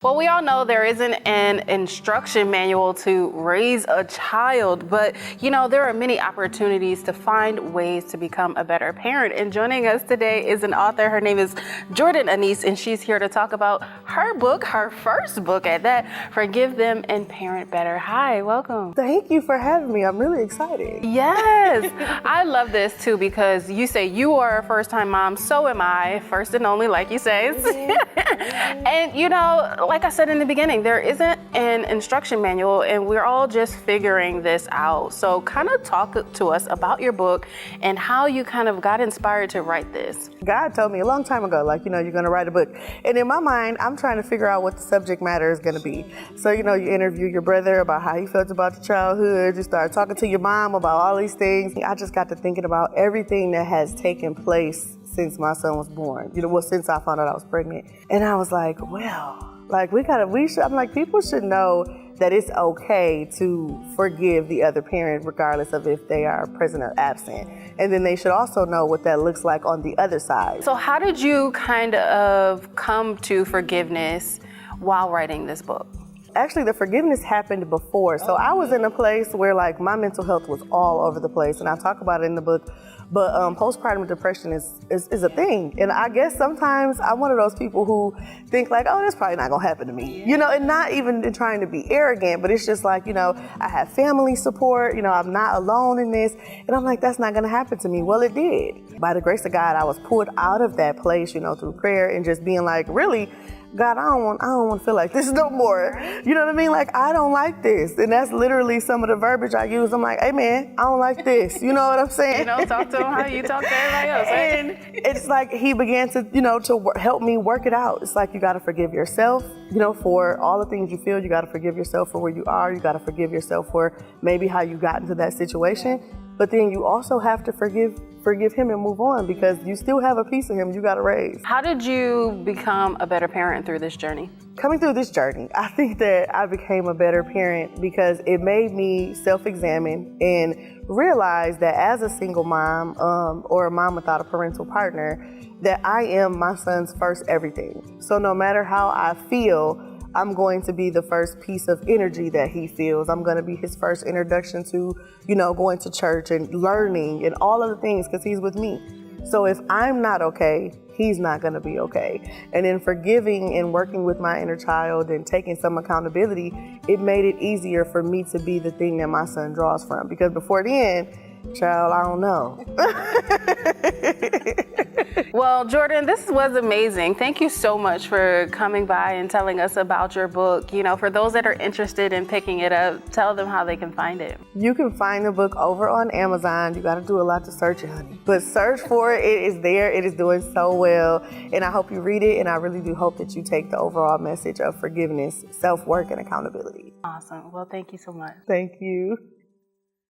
Well, we all know there isn't an instruction manual to raise a child, but there are many opportunities to find ways to become a better parent. And joining us today is an author. Her name is Jordyn Anese, and she's here to talk about her book, her first book at that, Forgive Them and Parent Better. Hi, welcome. Thank you for having me. I'm really excited. Yes, I love this too because you say you are a first-time mom, so am I, first and only, like you say. And like I said in the beginning, there isn't an instruction manual and we're all just figuring this out. So kind of talk to us about your book and how you kind of got inspired to write this. God told me a long time ago, you're going to write a book. And in my mind, I'm trying to figure out what the subject matter is going to be. So, you interview your brother about how he felt about your childhood. You start talking to your mom about all these things. I just got to thinking about everything that has taken place since my son was born. Since I found out I was pregnant. And I was like, people should know that it's okay to forgive the other parent regardless of if they are present or absent. And then they should also know what that looks like on the other side. So how did you kind of come to forgiveness while writing this book? Actually, the forgiveness happened before. So I was in a place where my mental health was all over the place. And I talk about it in the book. But postpartum depression is a thing. And I guess sometimes I'm one of those people who think oh, that's probably not gonna happen to me. And not even trying to be arrogant, but it's just I have family support, I'm not alone in this. And I'm that's not gonna happen to me. Well, it did. By the grace of God, I was pulled out of that place, through prayer and just being really, God, I don't want to feel like this no more. You know what I mean? I don't like this. And that's literally some of the verbiage I use. I'm hey man, I don't like this. You know what I'm saying? Talk to him how you talk to everybody else. Right? And it's he began to, to help me work it out. It's you got to forgive yourself, for all the things you feel. You got to forgive yourself for where you are. You got to forgive yourself for maybe how you got into that situation. But then you also have to forgive him and move on because you still have a piece of him you got to raise. How did you become a better parent through this journey? Coming through this journey, I think that I became a better parent because it made me self-examine and realize that as a single mom or a mom without a parental partner, that I am my son's first everything. So no matter how I feel, I'm going to be the first piece of energy that he feels. I'm going to be his first introduction to, going to church and learning and all of the things because he's with me. So if I'm not okay, he's not going to be okay. And in forgiving and working with my inner child and taking some accountability, it made it easier for me to be the thing that my son draws from. Because before then, child, I don't know. Well, Jordyn, this was amazing. Thank you so much for coming by and telling us about your book. For those that are interested in picking it up, tell them how they can find it. You can find the book over on Amazon. You got to do a lot to search it, honey. But search for it. It is there. It is doing so well. And I hope you read it. And I really do hope that you take the overall message of forgiveness, self-work, and accountability. Awesome. Well, thank you so much. Thank you.